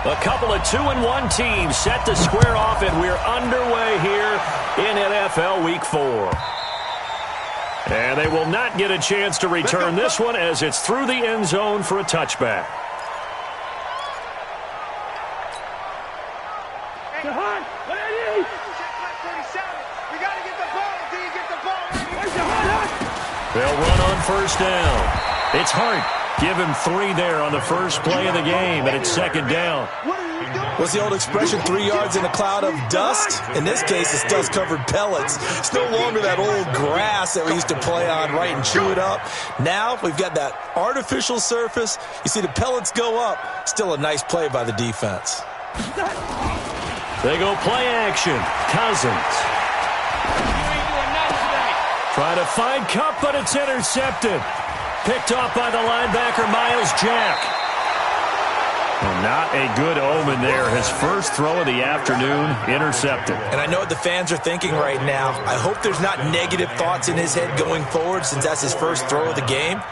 A couple of 2-1 teams set to square off, and we're underway here in NFL Week 4. And they will not get a chance to return this one as it's through the end zone for a touchback. They'll run on first down. It's Hart. Give him 3 there on the first play of the game, and it's second down. What's the old expression, 3 yards in a cloud of dust? In this case, it's dust-covered pellets. It's no longer that old grass that we used to play on, right, and chew it up. Now we've got that artificial surface. You see the pellets go up. Still a nice play by the defense. They go play action. Cousins. Try to find Cup, but it's intercepted. Picked off by the linebacker, Miles Jack. Well, not a good omen there. His first throw of the afternoon, intercepted. And I know what the fans are thinking right now. I hope there's not negative thoughts in his head going forward since that's his first throw of the game.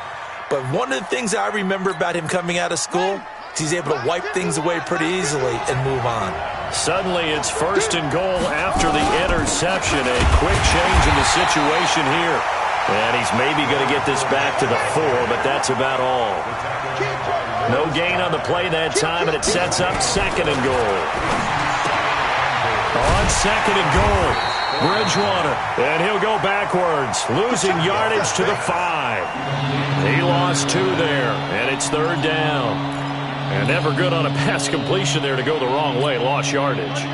But one of the things I remember about him coming out of school is he's able to wipe things away pretty easily and move on. Suddenly it's first and goal after the interception. A quick change in the situation here. And he's maybe going to get this back to the 4, but that's about all. No gain on the play that time, and it sets up second and goal. On second and goal, Bridgewater, and he'll go backwards, losing yardage to the 5. He lost 2 there, and it's third down. And never good on a pass completion there to go the wrong way, lost yardage.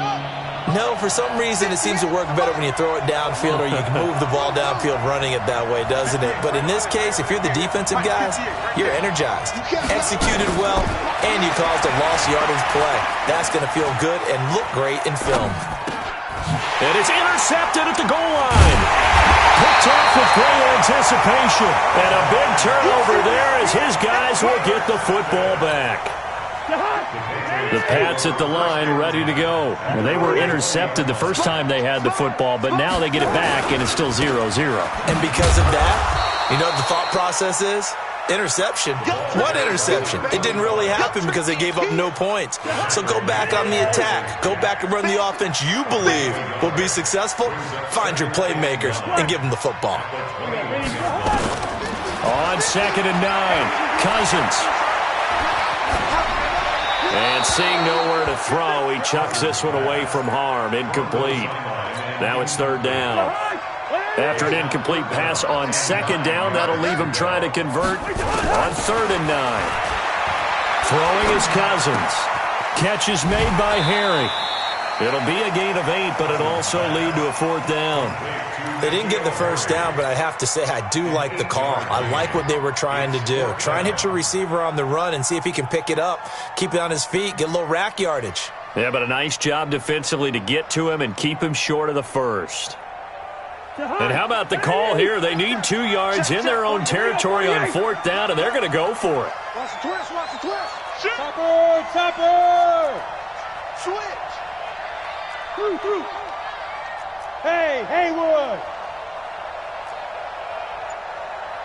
No, for some reason it seems to work better when you throw it downfield or you can move the ball downfield running it that way, doesn't it? But in this case, if you're the defensive guys, you're energized, executed well, and you caused a lost yardage play. That's going to feel good and look great in film. And it's intercepted at the goal line. Picked off with great anticipation. And a big turnover there as his guys will get the football back. The Pats at the line, ready to go. Well, they were intercepted the first time they had the football, but now they get it back, and it's still 0-0. And because of that, you know what the thought process is? Interception? What interception? It didn't really happen because they gave up no points. So go back on the attack. Go back and run the offense you believe will be successful. Find your playmakers and give them the football. On second and 9, Cousins. And seeing nowhere to throw, he chucks this one away from harm. Incomplete. Now it's third down. After an incomplete pass on second down, that'll leave him trying to convert on third and 9. Throwing is Cousins. Catch is made by Harry. It'll be a gain of 8, but it'll also lead to a fourth down. They didn't get the first down, but I have to say I do like the call. I like what they were trying to do. Try and hit your receiver on the run and see if he can pick it up, keep it on his feet, get a little rack yardage. Yeah, but a nice job defensively to get to him and keep him short of the first. And how about the call here? They need 2 yards in their own territory on fourth down, and they're going to go for it. Watch the twist, watch the twist. Topper! Switch! Through. Hey, Haywood!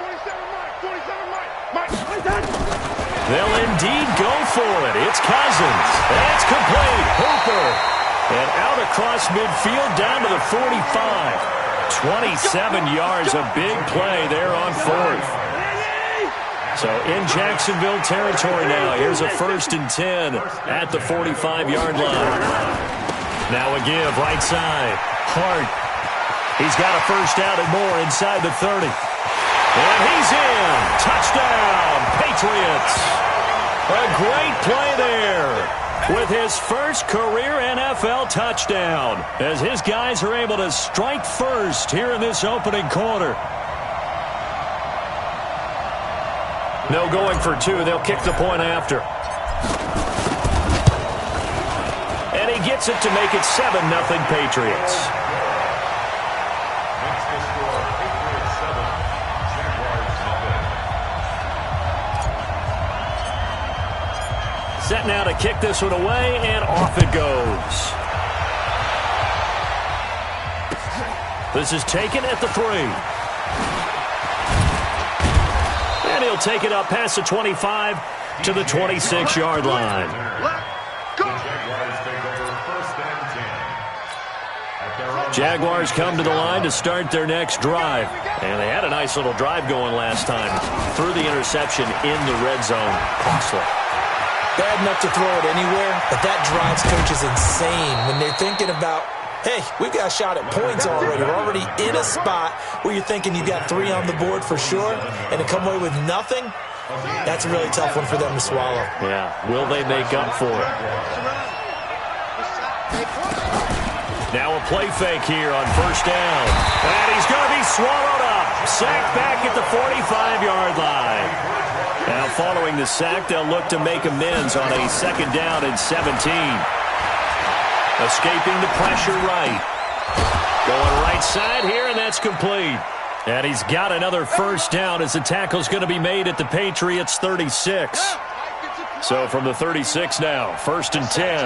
27 Mike. They'll indeed go for it. It's Cousins. That's complete. Hooper. And out across midfield down to the 45. 27 yards, a big play there on fourth. So in Jacksonville territory now. Here's a 1st and 10 at the 45-yard line. Now a give, right side. Hart. He's got a first down and more inside the 30. And he's in. Touchdown, Patriots. A great play there with his first career NFL touchdown as his guys are able to strike first here in this opening quarter. No going for 2. They'll kick the point after. And he gets it to make it 7-0 Patriots. Set now to kick this one away, and off it goes. This is taken at the 3. And he'll take it up past the 25 to the 26-yard line. Go! Jaguars come to the line to start their next drive. And they had a nice little drive going last time. Threw the interception in the red zone. Costly. Bad enough to throw it anywhere, but that drives coaches insane when they're thinking about, hey, we've got a shot at points already. We're already in a spot where you're thinking you got 3 on the board for sure, and to come away with nothing, that's a really tough one for them to swallow. Yeah, will they make up for it? Now a play fake here on first down. And he's going to be swallowed up. Sacked back at the 45-yard line. Now following the sack, they'll look to make amends on a second down and 17. Escaping the pressure right. Going right side here, and that's complete. And he's got another first down as the tackle's going to be made at the Patriots' 36. So from the 36 now, first and 10.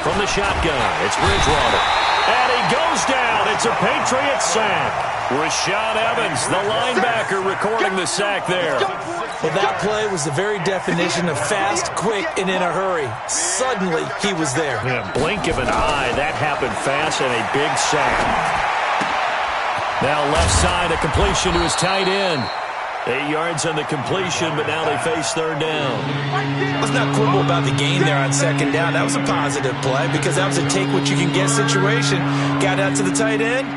From the shotgun, it's Bridgewater. And he goes down. It's a Patriots sack. Rashaan Evans, the linebacker, recording the sack there. Well, that play was the very definition of fast, quick, and in a hurry. Suddenly, he was there. In a blink of an eye, that happened fast and a big sack. Now left side, a completion to his tight end. 8 yards on the completion, but now they face third down. Let's not quibble about the gain there on second down. That was a positive play because that was a take-what-you-can-get situation. Got out to the tight end.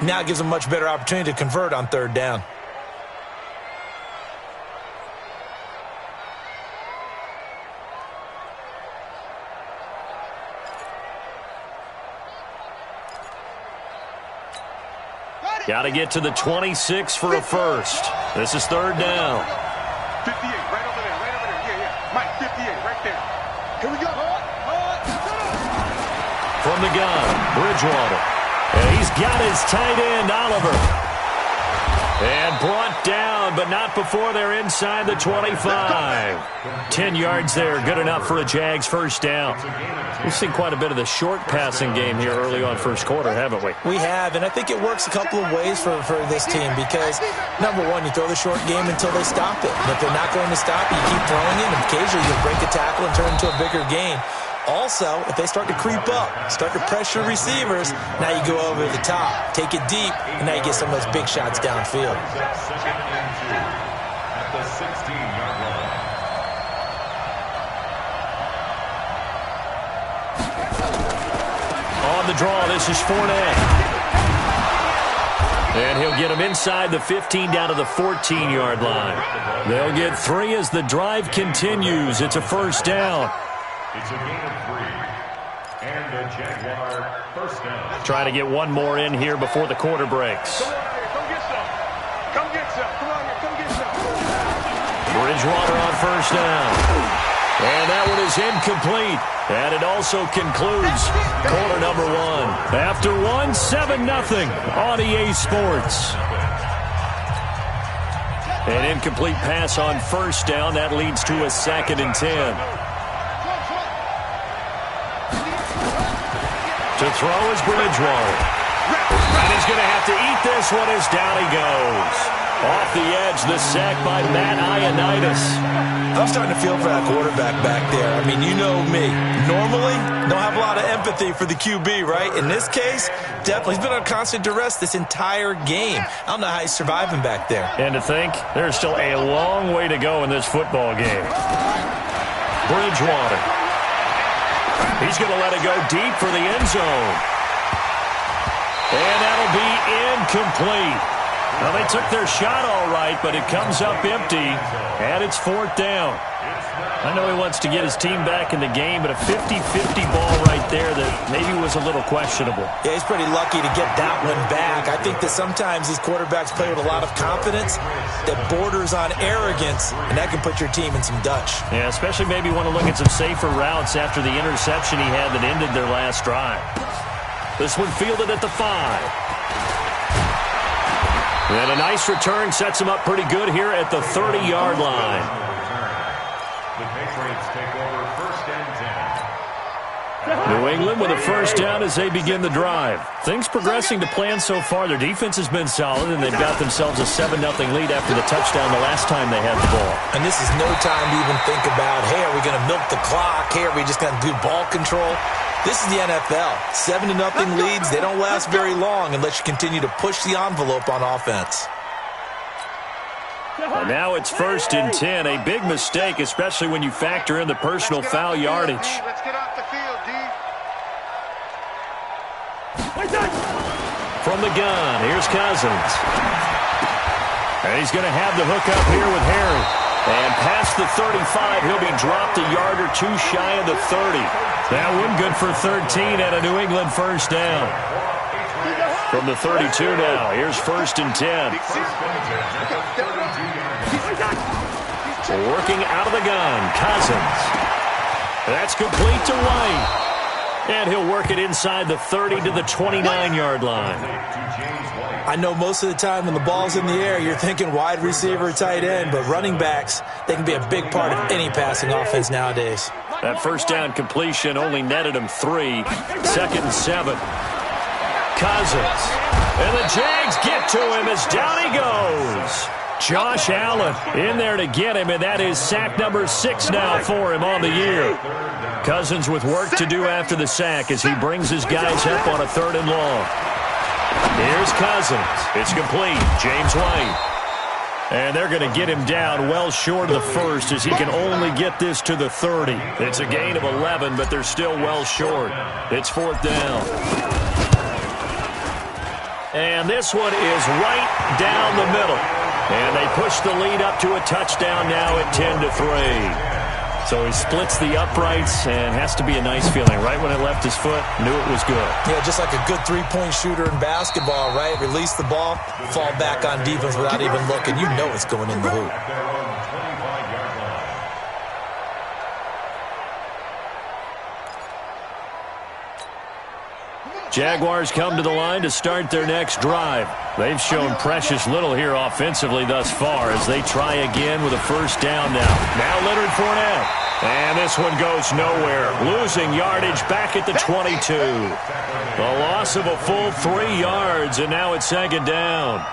Now it gives them a much better opportunity to convert on third down. Got to get to the 26 for a first. This is third down. 58, right over there, right over there. Yeah. Mike, 58, right there. Here we go. From the gun, Bridgewater. And he's got his tight end, Oliver. And brought down, but not before they're inside the 25. 10 yards there, good enough for a Jags first down. We've seen quite a bit of the short passing game here early on first quarter, haven't we? We have, and I think it works a couple of ways for this team because, number one, you throw the short game until they stop it. And if they're not going to stop it, you keep throwing it, and occasionally you'll break a tackle and turn it into a bigger gain. Also, if they start to creep up, start to pressure receivers, now you go over the top, take it deep, and now you get some of those big shots downfield. At the 16-yard line. On the draw, this is Fournette. And he'll get him inside the 15 down to the 14-yard line. They'll get 3 as the drive continues. It's a first down. It's a gain of 3. And the Jaguar first down. Try to get one more in here before the quarter breaks. Come get some. Come get some. Come on here, come get some. Bridgewater on first down. And that one is incomplete. And it also concludes quarter number 1. After 1, 7-0 on EA Sports. An incomplete pass on first down. That leads to a 2nd and 10. To throw is Bridgewater. And he's going to have to eat this one as down he goes. Off the edge, the sack by Matt Ioannidis. I'm starting to feel for that quarterback back there. I mean, you know me. Normally, don't have a lot of empathy for the QB, right? In this case, definitely. He's been on constant duress this entire game. I don't know how he's surviving back there. And to think, there's still a long way to go in this football game. Bridgewater. He's going to let it go deep for the end zone. And that'll be incomplete. Now, they took their shot all right, but it comes up empty, and it's 4th down. I know he wants to get his team back in the game, but a 50-50 ball right there that maybe was a little questionable. Yeah, he's pretty lucky to get that one back. I think that sometimes these quarterbacks play with a lot of confidence that borders on arrogance, and that can put your team in some Dutch. Yeah, especially maybe want to look at some safer routes after the interception he had that ended their last drive. This one fielded at the 5. And a nice return sets him up pretty good here at the 30-yard line. The Patriots take over first and 10. New England with a first down as they begin the drive. Things progressing to plan so far. Their defense has been solid, and they've got themselves a 7-0 lead after the touchdown the last time they had the ball. And this is no time to even think about, hey, are we going to milk the clock? Hey, are we just going to do ball control? This is the NFL. 7-0 leads, they don't last very long unless you continue to push the envelope on offense. And now it's 1st and 10. A big mistake, especially when you factor in the personal foul yardage. Let's get off the field, D. From the gun, here's Cousins. And he's going to have the hook up here with Harry. And past the 35, he'll be dropped a yard or two shy of the 30. That one good for 13 at a New England first down. From the 32 now, here's 1st and 10. Working out of the gun, Cousins. That's complete to White. And he'll work it inside the 30 to the 29-yard line. I know most of the time when the ball's in the air, you're thinking wide receiver, tight end, but running backs, they can be a big part of any passing offense nowadays. That first down completion only netted him 3. 2nd and 7. Cousins. And the Jags get to him as down he goes. Josh Allen in there to get him, and that is sack number 6 now for him on the year. Cousins with work to do after the sack as he brings his guys up on a 3rd and long. Here's Cousins. It's complete. James White. And they're going to get him down well short of the 1st as he can only get this to the 30. It's a gain of 11, but they're still well short. It's 4th down. And this one is right down the middle. And they push the lead up to a touchdown now at 10-3. So he splits the uprights and has to be a nice feeling. Right when it left his foot, knew it was good. Yeah, just like a good three-point shooter in basketball, right? Release the ball, fall back on defense without even looking. You know it's going in the hoop. Jaguars come to the line to start their next drive. They've shown precious little here offensively thus far as they try again with a first down now. Now Leonard Fournette. And this one goes nowhere. Losing yardage back at the 22. The loss of a full 3 yards, and now it's 2nd down.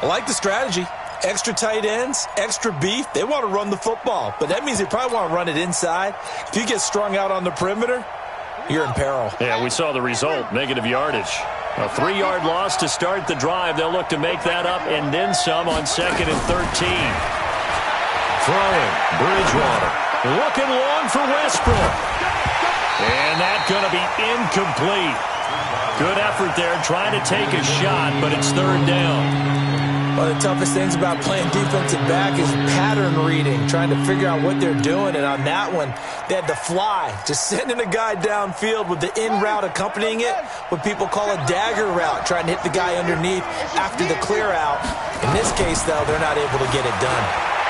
I like the strategy. Extra tight ends, extra beef. They want to run the football, but that means they probably want to run it inside. If you get strung out on the perimeter, you're in peril. Yeah, we saw the result, negative yardage. A 3-yard loss to start the drive. They'll look to make that up and then some on 2nd and 13. Throwing, Bridgewater. Looking long for Westbrook. And that's going to be incomplete. Good effort there, trying to take a shot, but it's 3rd down. One of the toughest things about playing defensive back is pattern reading, trying to figure out what they're doing. And on that one, they had to fly, just sending a guy downfield with the in route accompanying it, what people call a dagger route, trying to hit the guy underneath after the clear out. In this case, though, they're not able to get it done.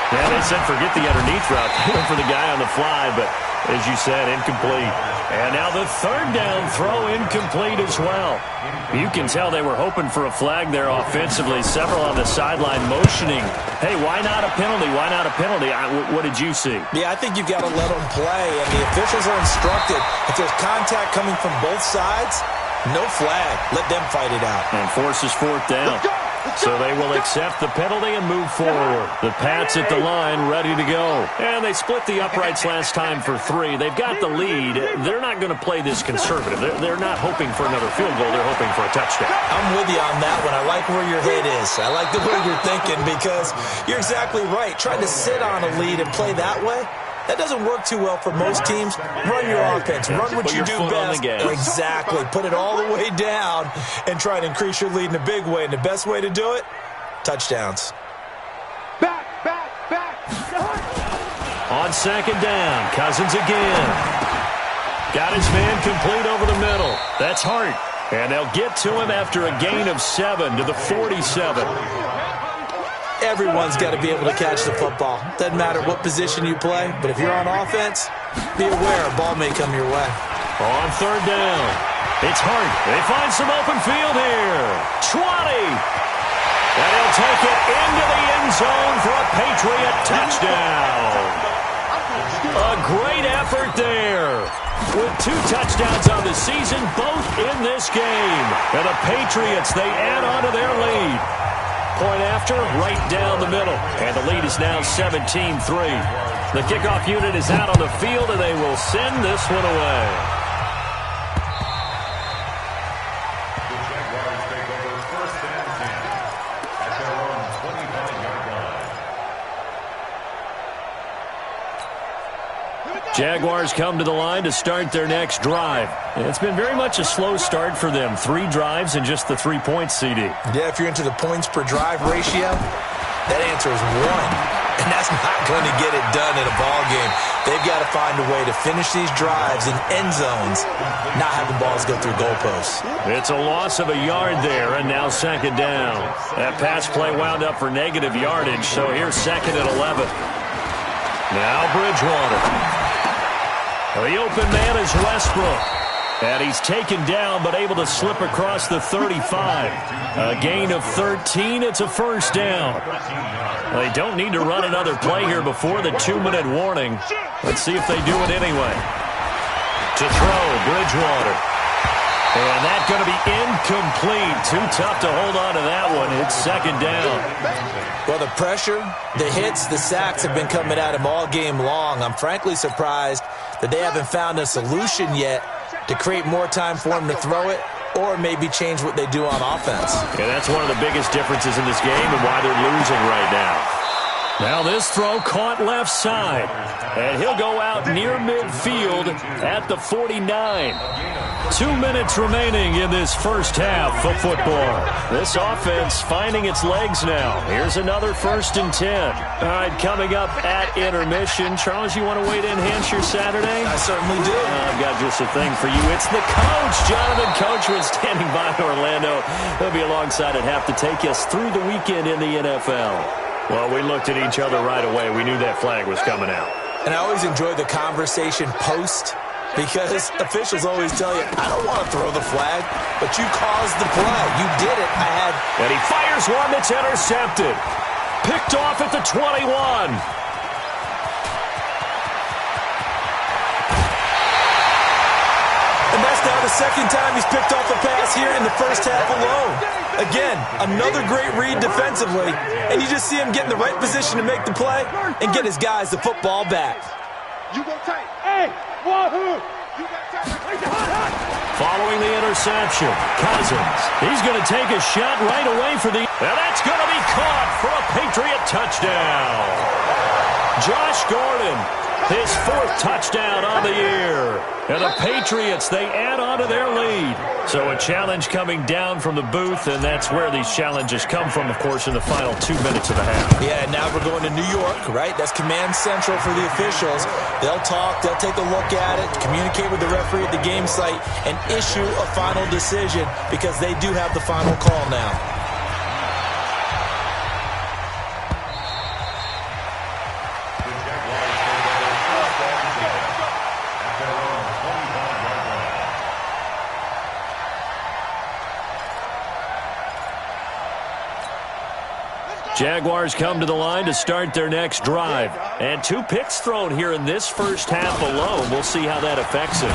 Yeah, they said forget the underneath route. They went for the guy on the fly, but as you said, incomplete. And now the 3rd down throw incomplete as well. You can tell they were hoping for a flag there offensively. Several on the sideline motioning, hey, why not a penalty? Why not a penalty? What did you see? Yeah, I think you've got to let them play, and the officials are instructed. If there's contact coming from both sides, no flag. Let them fight it out. And forces 4th down. So they will accept the penalty and move forward. The Pats at the line ready to go. And they split the uprights last time for 3. They've got the lead. They're not going to play this conservative. They're not hoping for another field goal. They're hoping for a touchdown. I'm with you on that one. I like where your head is. I like the way you're thinking because you're exactly right. Trying to sit on a lead and play that way, that doesn't work too well for most teams. Run your offense. Run what you do best. Exactly. Put it all the way down and try to increase your lead in a big way. And the best way to do it, touchdowns. Back. On 2nd down, Cousins again. Got his man complete over the middle. That's Hart. And they'll get to him after a gain of 7 to the 47. Everyone's got to be able to catch the football. Doesn't matter what position you play, but if you're on offense, be aware a ball may come your way. On 3rd down, it's Hart. They find some open field here. 20. And he'll take it into the end zone for a Patriot touchdown. A great effort there. With 2 touchdowns on the season, both in this game. And the Patriots, they add on to their lead. Point after, right down the middle. And the lead is now 17-3. The kickoff unit is out on the field, and they will send this one away. Jaguars come to the line to start their next drive. It's been very much a slow start for them. 3 drives and just the 3 points, CD. Yeah, if you're into the points per drive ratio, that answer is 1. And that's not going to get it done in a ball game. They've got to find a way to finish these drives in end zones, not having balls go through goalposts. It's a loss of a yard there, and now second down. That pass play wound up for negative yardage, so here's second and 11. Now Bridgewater. The open man is Westbrook. And he's taken down, but able to slip across the 35. A gain of 13. It's a first down. They don't need to run another play here before the 2-minute warning. Let's see if they do it anyway. To throw, Bridgewater. And that's going to be incomplete. Too tough to hold on to that one. It's second down. Well, the pressure, the hits, the sacks have been coming at him all game long. I'm frankly surprised that they haven't found a solution yet to create more time for him to throw it, or maybe change what they do on offense. Yeah, that's one of the biggest differences in this game and why they're losing right now. Now this throw caught left side, and he'll go out near midfield at the 49. 2 minutes remaining in this first half of football. This offense finding its legs now. Here's another 1st and 10. All right, coming up at intermission. Charles, you want to weigh to enhance your Saturday? I certainly do. I've got just a thing for you. It's the coach, Jonathan Coachman, standing by in Orlando. He'll be alongside at half to take us through the weekend in the NFL. Well, we looked at each other right away. We knew that flag was coming out. And I always enjoy the conversation post, because officials always tell you, I don't want to throw the flag, but you caused the play. You did it. And he fires one that's intercepted. Picked off at the 21. And that's now the second time he's picked off a pass here in the first half alone. Again, another great read defensively, and you just see him get in the right position to make the play and get his guys the football back. You go tight. Hey, wahoo! You got tight. Following the interception, Cousins. He's going to take a shot right away for the... And that's going to be caught for a Patriot touchdown. Josh Gordon, his 4th touchdown on the year. And the Patriots, they add on to their lead. So a challenge coming down from the booth, and that's where these challenges come from, of course, in the final 2 minutes of the half. Yeah, now we're going to New York, right? That's command central for the officials. They'll talk, they'll take a look at it, communicate with the referee at the game site, and issue a final decision, because they do have the final call now. Jaguars come to the line to start their next drive. And 2 picks thrown here in this first half alone. We'll see how that affects him.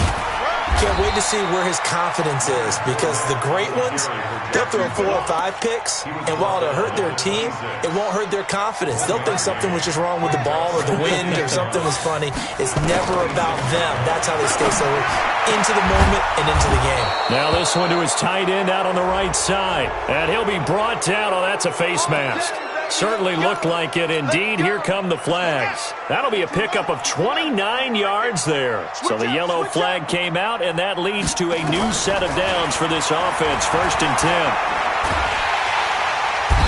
Can't wait to see where his confidence is, because the great ones, they'll throw 4 or 5 picks, and while it'll hurt their team, it won't hurt their confidence. They'll think something was just wrong with the ball or the wind or something was funny. It's never about them. That's how they stay so into the moment and into the game. Now this one to his tight end out on the right side, and he'll be brought down. Oh, that's a face mask. Certainly looked like it. Indeed, here come the flags. That'll be a pickup of 29 yards there. So the yellow flag came out, and that leads to a new set of downs for this offense. 1st and 10.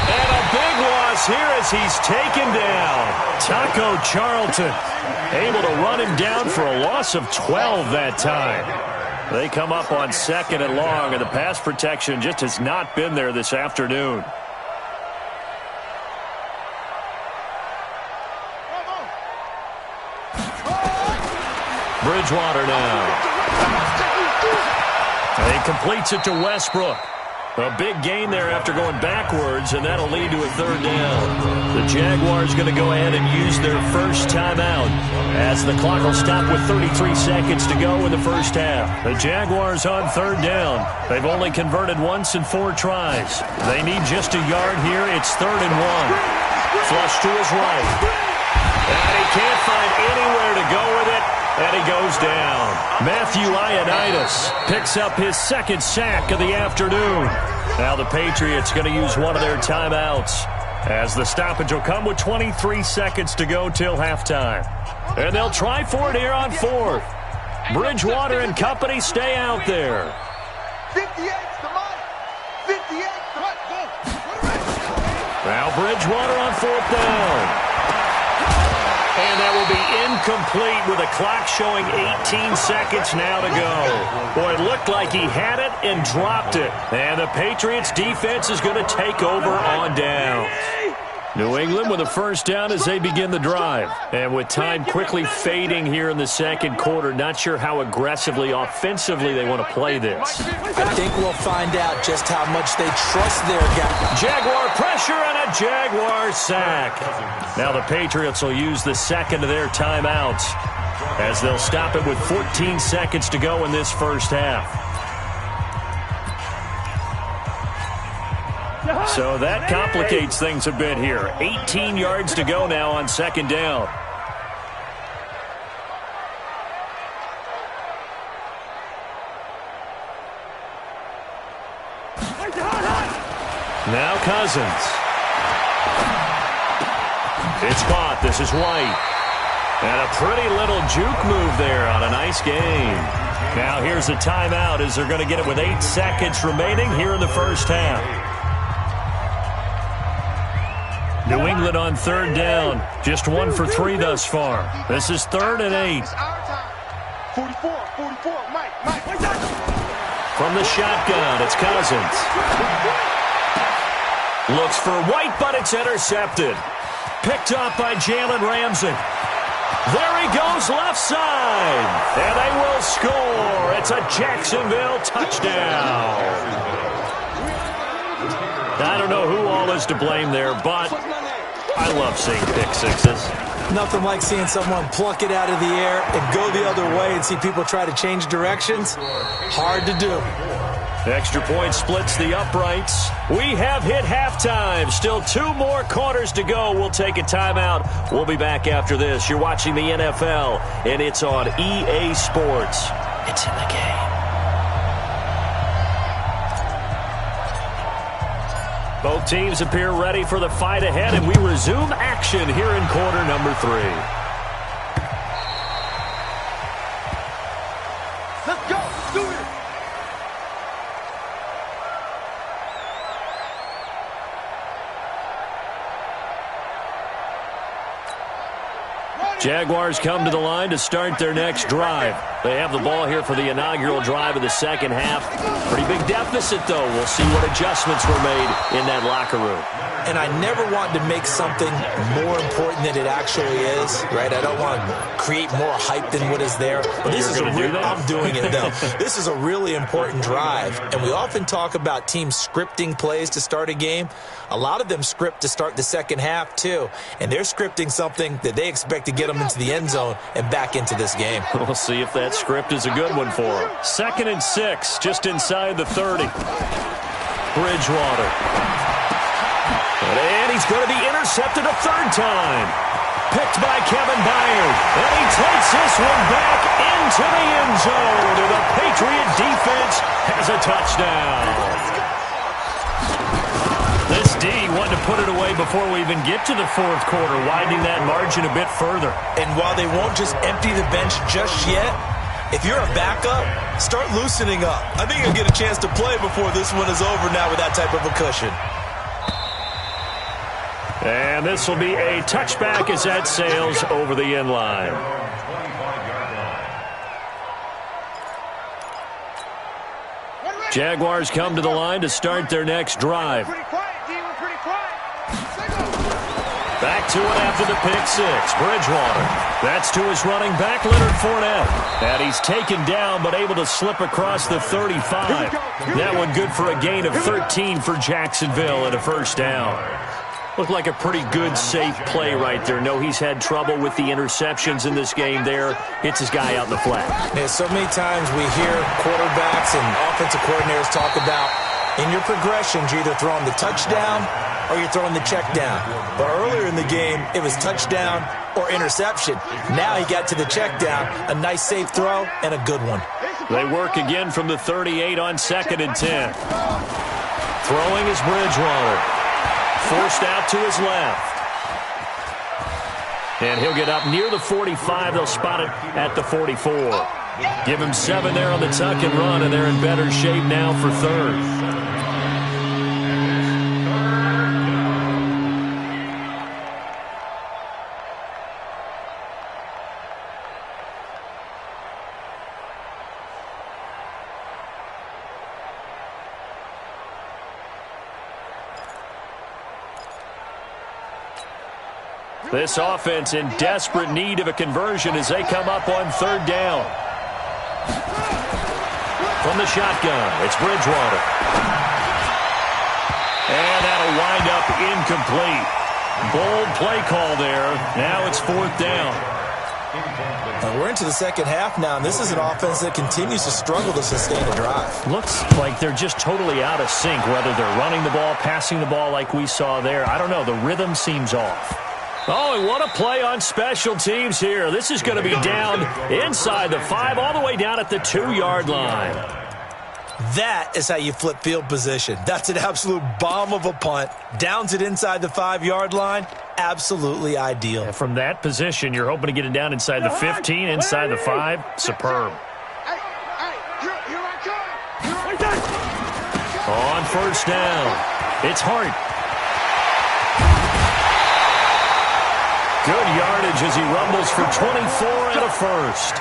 And a big loss here as he's taken down. Taco Charlton able to run him down for a loss of 12 that time. They come up on 2nd and long, and the pass protection just has not been there this afternoon. Bridgewater now. He completes it to Westbrook. A big gain there after going backwards, and that'll lead to a 3rd down. The Jaguars going to go ahead and use their first timeout as the clock will stop with 33 seconds to go in the first half. The Jaguars on 3rd down. They've only converted once in 4 tries. They need just a yard here. It's 3rd and 1. Flush to his right. And he can't find anywhere to go with it. And he goes down. Matthew Ioannidis picks up his 2nd sack of the afternoon. Now the Patriots going to use one of their timeouts. As the stoppage will come with 23 seconds to go till halftime. And they'll try for it here on fourth. Bridgewater and company stay out there. 58's the mic. 58's the mic. Go. Now Bridgewater on fourth down. And that will be incomplete with a clock showing 18 seconds now to go. Boy, it looked like he had it and dropped it. And the Patriots defense is going to take over on down. New England with a first down as they begin the drive. And with time quickly fading here in the second quarter, not sure how aggressively, offensively they want to play this. I think we'll find out just how much they trust their guy. Jaguar pressure and a Jaguar sack. Now the Patriots will use the second of their timeouts as they'll stop it with 14 seconds to go in this first half. So that complicates things a bit here. 18 yards to go now on second down. Now Cousins. It's caught. This is White. And a pretty little juke move there on a nice game. Now here's a timeout as they're going to get it with 8 seconds remaining here in the first half. New England on third down. Just 1 for 3 thus far. This is 3rd and 8. 44, Mike. From the shotgun, it's Cousins. Looks for White, but it's intercepted. Picked up by Jalen Ramsey. There he goes, left side. And they will score. It's a Jacksonville touchdown. I don't know who all is to blame there, but I love seeing pick sixes. Nothing like seeing someone pluck it out of the air and go the other way and see people try to change directions. Hard to do. Extra point splits the uprights. We have hit halftime. Still 2 more quarters to go. We'll take a timeout. We'll be back after this. You're watching the NFL, and it's on EA Sports. It's in the game. Both teams appear ready for the fight ahead, and we resume action here in quarter number 3. Let's go. Do it. Jaguars come to the line to start their next drive. They have the ball here for the inaugural drive of the second half. Pretty big deficit, though. We'll see what adjustments were made in that locker room. And I never want to make something more important than it actually is, right? I don't want to create more hype than what is there. But this is I'm doing it, though. This is a really important drive. And we often talk about teams scripting plays to start a game. A lot of them script to start the second half, too. And they're scripting something that they expect to get them into the end zone and back into this game. We'll see if that script is a good one for them. 2nd and 6, just inside the 30. Bridgewater. And he's going to be intercepted a 3rd time. Picked by Kevin Byard. And he takes this one back into the end zone. And the Patriot defense has a touchdown. This D wanted to put it away before we even get to the 4th quarter, widening that margin a bit further. And while they won't just empty the bench just yet, if you're a backup, start loosening up. I think you'll get a chance to play before this one is over now with that type of a cushion. And this will be a touchback as that sails over the end line. Jaguars come to the line to start their next drive. Back to it after the pick 6. Bridgewater. That's to his running back, Leonard Fournette. And he's taken down but able to slip across the 35. That one good for a gain of 13 for Jacksonville and a first down. Looked like a pretty good, safe play right there. No, he's had trouble with the interceptions in this game there. Hits his guy out in the flat. Yeah, so many times we hear quarterbacks and offensive coordinators talk about in your progressions, you're either throwing the touchdown or you're throwing the check down. But earlier in the game, it was touchdown or interception. Now he got to the check down, a nice safe throw, and a good one. They work again from the 38 on 2nd and 10. Throwing is Bridgewater. forced out to his left. And he'll get up near the 45. They'll spot it at the 44. Give him 7 there on the tuck and run, and they're in better shape now for third. This offense in desperate need of a conversion as they come up on third down. From the shotgun, it's Bridgewater. And that'll wind up incomplete. Bold play call there. Now it's fourth down. We're into the second half now, and this is an offense that continues to struggle to sustain a drive. Looks like they're just totally out of sync, whether they're running the ball, passing the ball like we saw there. I don't know. The rhythm seems off. Oh, and what a play on special teams here. This is going to be down inside the 5, all the way down at the 2-yard line. That is how you flip field position. That's an absolute bomb of a punt. Downs it inside the 5-yard line. Absolutely ideal. And from that position, you're hoping to get it down inside the 15, inside the 5. Superb. On first down, it's Hart. Good yardage as he rumbles for 24 and a first.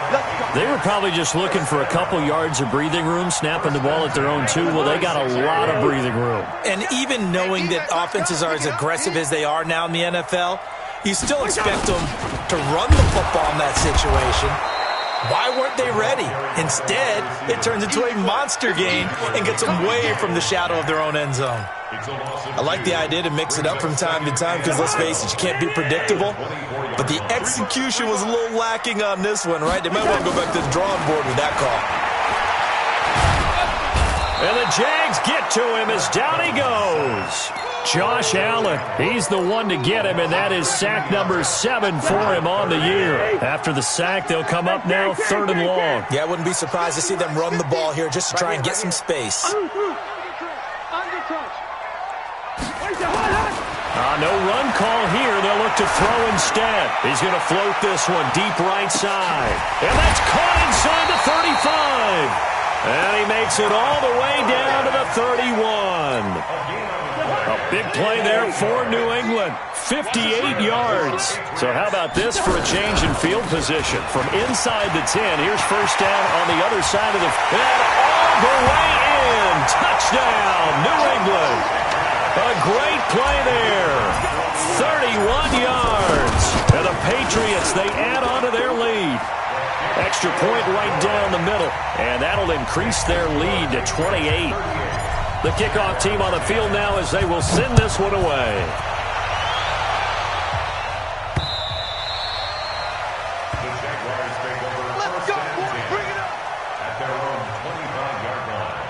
They were probably just looking for a couple yards of breathing room, snapping the ball at their own 2. Well, they got a lot of breathing room. And even knowing that offenses are as aggressive as they are now in the NFL, you still expect them to run the football in that situation. Why weren't they ready? Instead, it turns into a monster game and gets them way from the shadow of their own end zone. I like the idea to mix it up from time to time because, let's face it, you can't be predictable. But the execution was a little lacking on this one, right? They might want to go back to the drawing board with that call. And the Jags get to him as down he goes. Josh Allen, he's the one to get him, and that is sack number 7 for him on the year. After the sack, they'll come up now 3rd and long. Yeah, I wouldn't be surprised to see them run the ball here just to try and get some space. No run call here. They'll look to throw instead. He's going to float this one deep right side. And that's caught inside the 35. And he makes it all the way down to the 31. A big play there for New England. 58 yards. So how about this for a change in field position? From inside the 10, here's first down on the other side of the... And all the way in. Touchdown, New England. A great play there. 31 yards. And the Patriots, they add on to their lead. Extra point right down the middle. And that'll increase their lead to 28. The kickoff team on the field now as they will send this one away. Let's go, boys. Bring it up. At their own 25-yard line.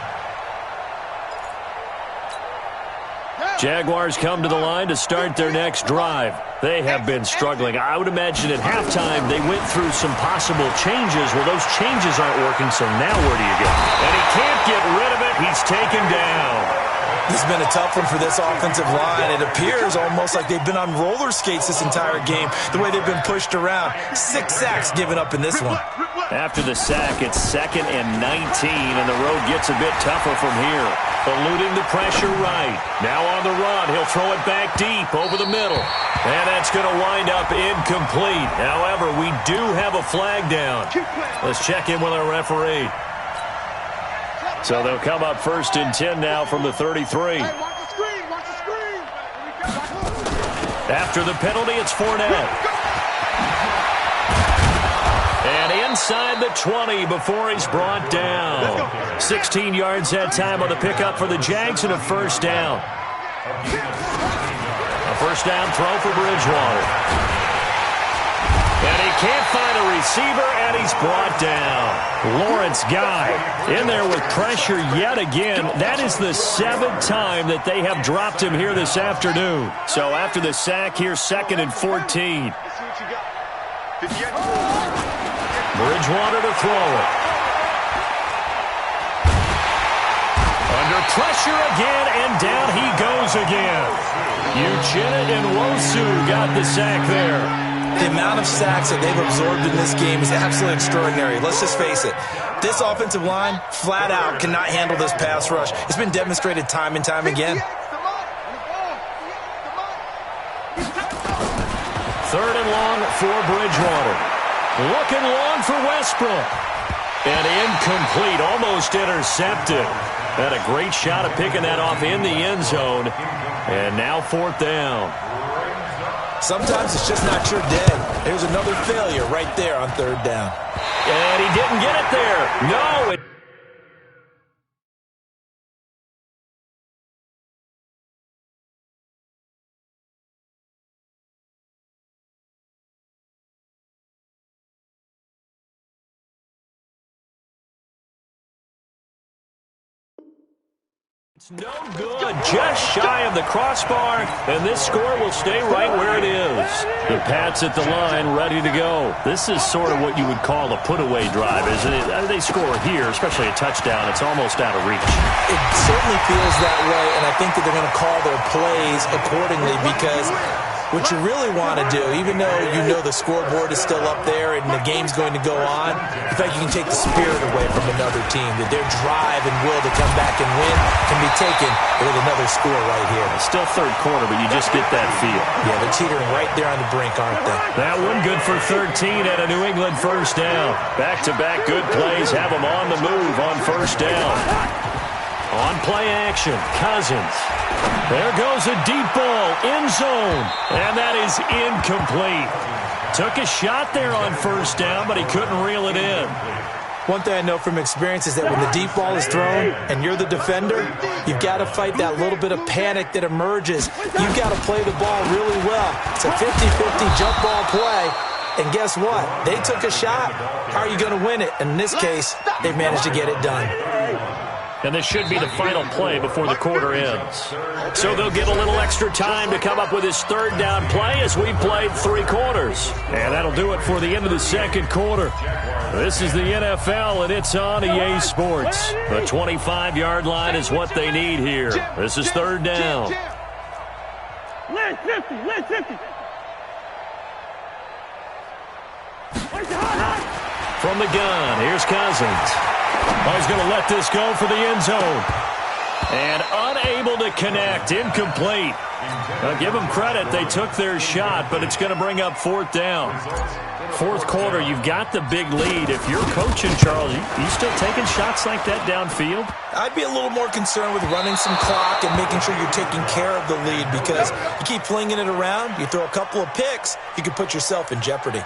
Jaguars come to the line to start their next drive. They have been struggling. I would imagine at halftime they went through some possible changes. Well, those changes aren't working, so now where do you go? And he can't get rid of it. He's taken down. This has been a tough one for this offensive line. It appears almost like they've been on roller skates this entire game, the way they've been pushed around. 6 sacks given up in this one. After the sack, it's 2nd and 19, and the road gets a bit tougher from here. Eluding the pressure right. Now on the run, he'll throw it back deep over the middle. And that's going to wind up incomplete. However, we do have a flag down. Let's check in with our referee. So they'll come up 1st and 10 now from the 33. Hey, watch the screen. Watch the screen. After the penalty, it's Fournette. And inside the 20 before he's brought down. 16 yards that time on the pickup for the Jags and a first down. A first down throw for Bridgewater. And he can't find a receiver, and he's brought down. Lawrence Guy in there with pressure yet again. That is the 7th time that they have dropped him here this afternoon. So after the sack, here's 2nd and 14. Let's see what you got. Bridgewater to throw it. Under pressure again, and down he goes again. Uchenna and Wosu got the sack there. The amount of sacks that they've absorbed in this game is absolutely extraordinary. Let's just face it. This offensive line, flat out, cannot handle this pass rush. It's been demonstrated time and time again. Third and long for Bridgewater. Looking long for Westbrook. And incomplete, almost intercepted. Had a great shot at picking that off in the end zone. And now fourth down. Sometimes it's just not your day. There's another failure right there on third down. And he didn't get it there. No, it's no good. Just shy of the crossbar, and this score will stay right where it is. The Pats at the line, ready to go. This is sort of what you would call a put-away drive, isn't it? They score here, especially a touchdown. It's almost out of reach. It certainly feels that way, and I think that they're going to call their plays accordingly because what you really want to do, even though you know the scoreboard is still up there and the game's going to go on, in fact, you can take the spirit away from another team, that their drive and will to come back and win can be taken with another score right here. It's still third quarter, but you just get that feel. Yeah, they're teetering right there on the brink, aren't they? That one good for 13 at a New England first down. Back-to-back good plays have them on the move on first down. On play action, Cousins. There goes a deep ball, end zone, and that is incomplete. Took a shot there on first down, but he couldn't reel it in. One thing I know from experience is that when the deep ball is thrown and you're the defender, you've got to fight that little bit of panic that emerges. You've got to play the ball really well. It's a 50-50 jump ball play. And guess what? They took a shot. How are you going to win it? And in this case, they've managed to get it done. And this should be the final play before the quarter ends. So they'll get a little extra time to come up with his third down play as we played 3 quarters. And that'll do it for the end of the second quarter. This is the NFL, and it's on EA Sports. The 25-yard line is what they need here. This is third down. Lane 50, lane 50. From the gun, here's Cousins. Oh, he's going to let this go for the end zone. And unable to connect, incomplete. Now, give them credit, they took their shot, but it's going to bring up fourth down. Fourth quarter, you've got the big lead. If you're coaching, Charles, you still taking shots like that downfield? I'd be a little more concerned with running some clock and making sure you're taking care of the lead because you keep flinging it around, you throw a couple of picks, you could put yourself in jeopardy.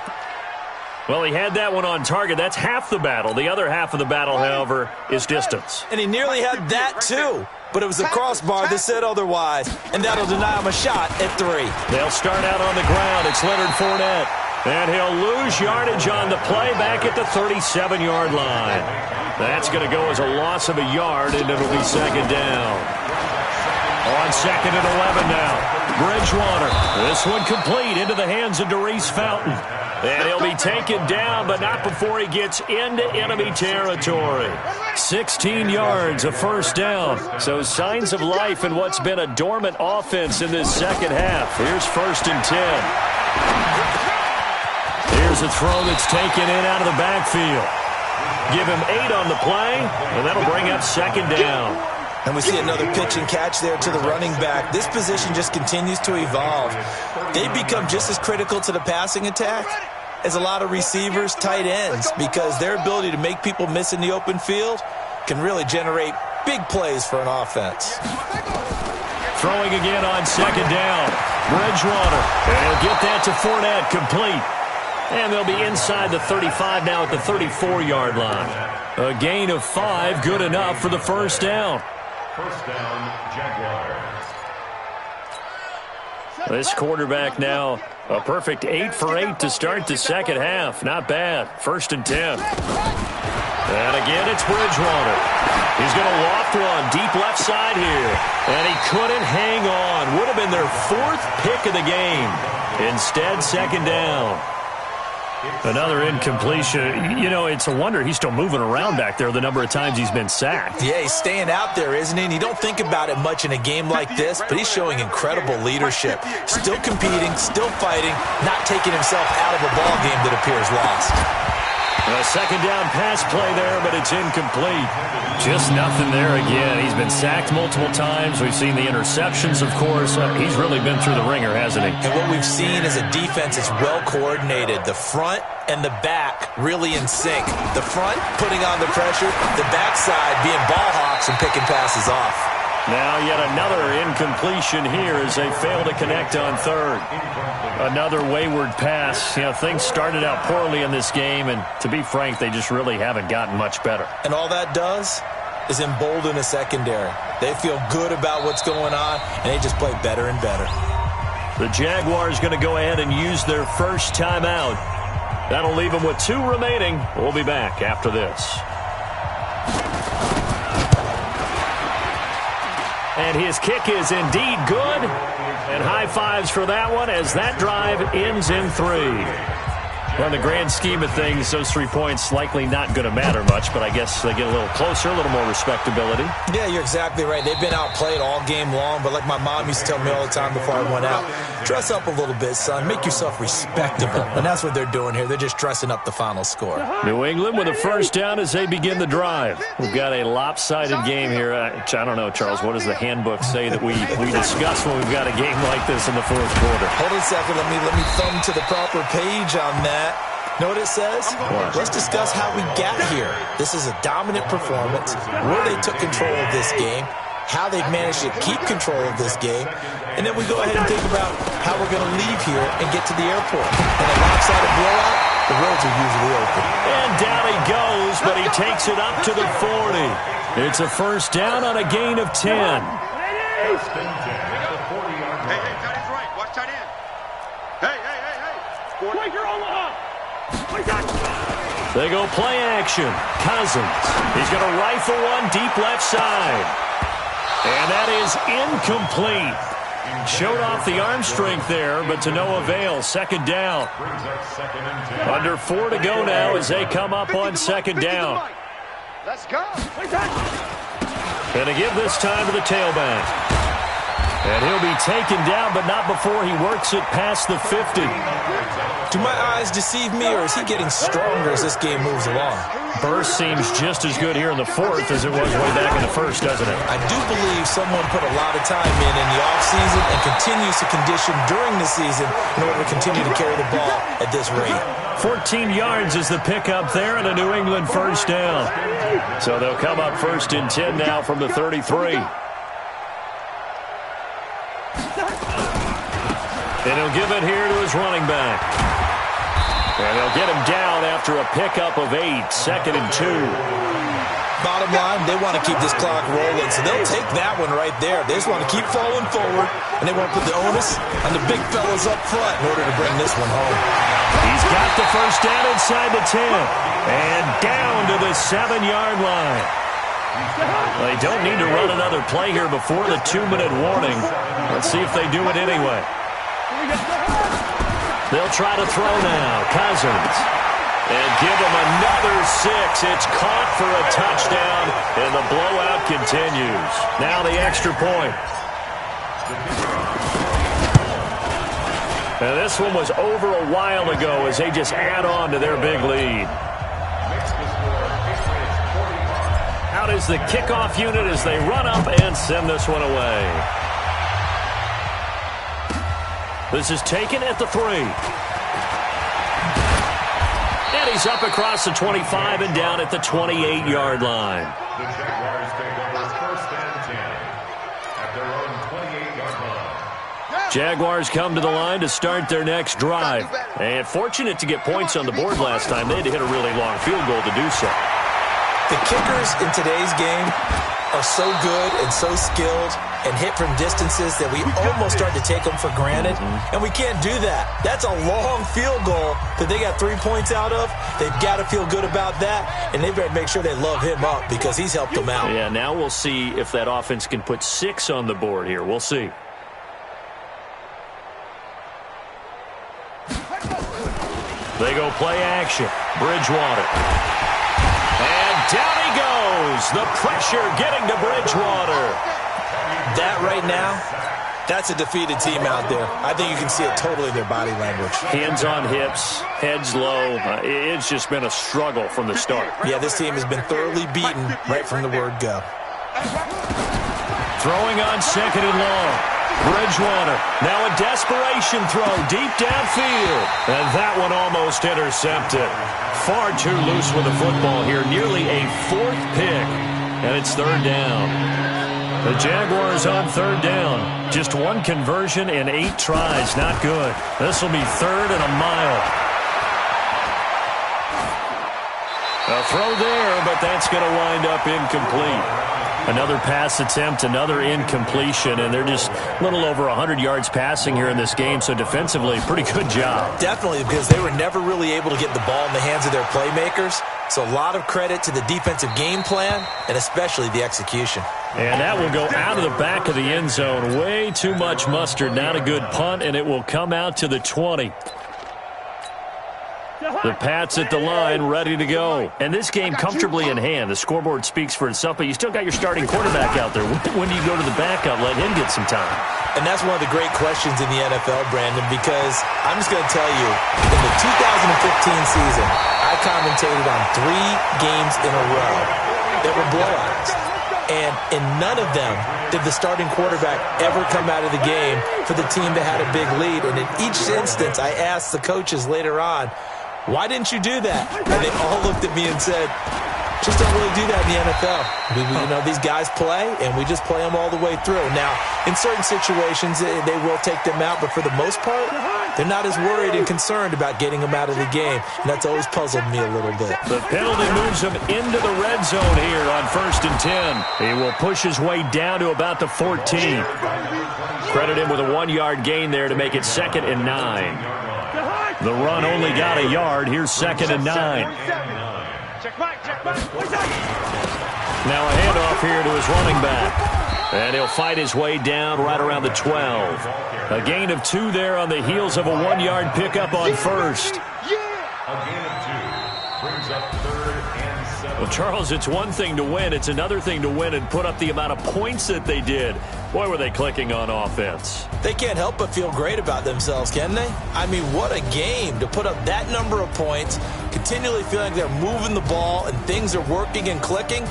Well, he had that one on target. That's half the battle. The other half of the battle, however, is distance. And he nearly had that, too. But it was the crossbar that said otherwise. And that'll deny him a shot at 3. They'll start out on the ground. It's Leonard Fournette. And he'll lose yardage on the play back at the 37-yard line. That's going to go as a loss of a yard, and it'll be second down. On second and 11 now. Bridgewater. This one complete into the hands of Darius Fountain. And he'll be taken down, but not before he gets into enemy territory. 16 yards, a first down. So signs of life in what's been a dormant offense in this second half. Here's first and 10. Here's a throw that's taken in out of the backfield. Give him 8 on the play, and that'll bring up second down. And we see another pitch and catch there to the running back. This position just continues to evolve. They become just as critical to the passing attack as a lot of receivers, tight ends, because their ability to make people miss in the open field can really generate big plays for an offense. Throwing again on second down. Bridgewater. And he'll get that to Fournette, complete. And they'll be inside the 35 now at the 34-yard line. A gain of 5, good enough for the first down. First down, Jaguars. This quarterback now, a perfect 8 for 8 to start the second half. Not bad. First and 10. And again, it's Bridgewater. He's going to loft one deep left side here. And he couldn't hang on. Would have been their 4th pick of the game. Instead, second down. Another incompletion. You know, it's a wonder he's still moving around back there the number of times he's been sacked. Yeah, he's staying out there, isn't he? And you don't think about it much in a game like this, but he's showing incredible leadership. Still competing, still fighting, not taking himself out of a ball game that appears lost. A second down pass play there, but it's incomplete. Just nothing there again. He's been sacked multiple times. We've seen the interceptions, of course. He's really been through the ringer, hasn't he? And what we've seen is a defense that's well coordinated. The front and the back really in sync. The front putting on the pressure, the backside being ball hawks and picking passes off. Now yet another incompletion here as they fail to connect on third. Another wayward pass. You know, things started out poorly in this game, and to be frank, they just really haven't gotten much better. And all that does is embolden a secondary. They feel good about what's going on, and they just play better and better. The Jaguars going to go ahead and use their first timeout. That'll leave them with 2 remaining. We'll be back after this. And his kick is indeed good. And high fives for that one as that drive ends in 3. Well, in the grand scheme of things, those 3 points likely not going to matter much, but I guess they get a little closer, a little more respectability. Yeah, you're exactly right. They've been outplayed all game long, but like my mom used to tell me all the time before I went out, dress up a little bit, son. Make yourself respectable. And that's what they're doing here. They're just dressing up the final score. New England with a first down as they begin the drive. We've got a lopsided game here. I don't know, Charles, what does the handbook say that we discuss when we've got a game like this in the fourth quarter? Hold on a second. Let me thumb to the proper page on that. Know what it says? What? Let's discuss how we got here. This is a dominant performance, where they took control of this game, how they've managed to keep control of this game, and then we go ahead and think about how we're going to leave here and get to the airport. In a lopsided blowout, the roads are usually open. And down he goes, but he takes it up to the 40. It's a first down on a gain of 10. Hey, tight end's right. Watch tight end. Hey. Quaker Omaha. They go play action. Cousins. He's going to rifle one deep left side. And that is incomplete. Showed off the arm strength there, but to no avail. Second down. Under 4 to go now as they come up on second down. Let's go. And to give this time to the tailback. And he'll be taken down, but not before he works it past the 50. Do my eyes deceive me, or is he getting stronger as this game moves along? Burst seems just as good here in the fourth as it was way back in the first, doesn't it? I do believe someone put a lot of time in the offseason and continues to condition during the season in order to continue to carry the ball at this rate. 14 yards is the pickup there and a New England first down. So they'll come up first and 10 now from the 33. And he'll give it here to his running back. And they'll get him down after a pickup of 8, 2nd and 2. Bottom line, they want to keep this clock rolling, so they'll take that one right there. They just want to keep falling forward, and they want to put the onus on the big fellas up front in order to bring this one home. He's got the first down inside the 10. And down to the 7-yard line. They don't need to run another play here before the 2-minute warning. Let's see if they do it anyway. They'll try to throw now. Cousins. And give him another 6. It's caught for a touchdown, and the blowout continues. Now the extra point. And this one was over a while ago as they just add on to their big lead. Out is the kickoff unit as they run up and send this one away. This is taken at the 3. And he's up across the 25 and down at the 28-yard line. The Jaguars take over first and 10 at their own 28-yard line. Jaguars come to the line to start their next drive. And fortunate to get points on the board last time. They had to hit a really long field goal to do so. The kickers in today's game are so good and so skilled and hit from distances that we almost start to take them for granted, and we can't do that. That's a long field goal that they got 3 points out of. They've got to feel good about that, and they better make sure they love him up because he's helped them out. Yeah, now we'll see if that offense can put 6 on the board here. We'll see. They go play action. Bridgewater. And down he goes. The pressure getting to Bridgewater. That right now, that's a defeated team out there. I think you can see it totally in their body language. Hands on hips, heads low. It's just been a struggle from the start. Yeah, this team has been thoroughly beaten right from the word go. Throwing on second and long. Bridgewater. Now a desperation throw deep downfield. And that one almost intercepted. Far too loose with the football here. Nearly a fourth pick. And it's third down. The Jaguars on third down. Just one conversion in 8 tries. Not good. This will be third and a mile. A throw there, but that's going to wind up incomplete. Another pass attempt, another incompletion, and they're just a little over 100 yards passing here in this game, so defensively, pretty good job. Definitely, because they were never really able to get the ball in the hands of their playmakers, so a lot of credit to the defensive game plan, and especially the execution. And that will go out of the back of the end zone. Way too much mustard, not a good punt, and it will come out to the 20. The Pats at the line, ready to go. And this game comfortably in hand. The scoreboard speaks for itself, but you still got your starting quarterback out there. When do you go to the backup, let him get some time? And that's one of the great questions in the NFL, Brandon, because I'm just going to tell you, in the 2015 season, I commentated on 3 games in a row that were blowouts. And in none of them did the starting quarterback ever come out of the game for the team that had a big lead. And in each instance, I asked the coaches later on, why didn't you do that? And they all looked at me and said, just don't really do that in the NFL. These guys play, and we just play them all the way through. Now, in certain situations, they will take them out, but for the most part, they're not as worried and concerned about getting them out of the game. And that's always puzzled me a little bit. The penalty moves him into the red zone here on 1st and 10. He will push his way down to about the 14. Credit him with a 1-yard gain there to make it 2nd and 9. The run only got a yard. Here's 2nd and 9. Now a handoff here to his running back. And he'll fight his way down right around the 12. A gain of 2 there on the heels of a 1-yard pickup on first. A gain of 2 brings up 3rd and 7. Well, Charles, it's one thing to win. It's another thing to win and put up the amount of points that they did. Boy, were they clicking on offense. They can't help but feel great about themselves, can they? I mean, what a game to put up that number of points, continually feeling they're moving the ball and things are working and clicking.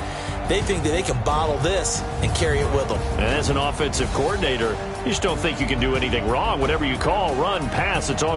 They think that they can bottle this and carry it with them. And as an offensive coordinator, you just don't think you can do anything wrong. Whatever you call, run, pass, it's all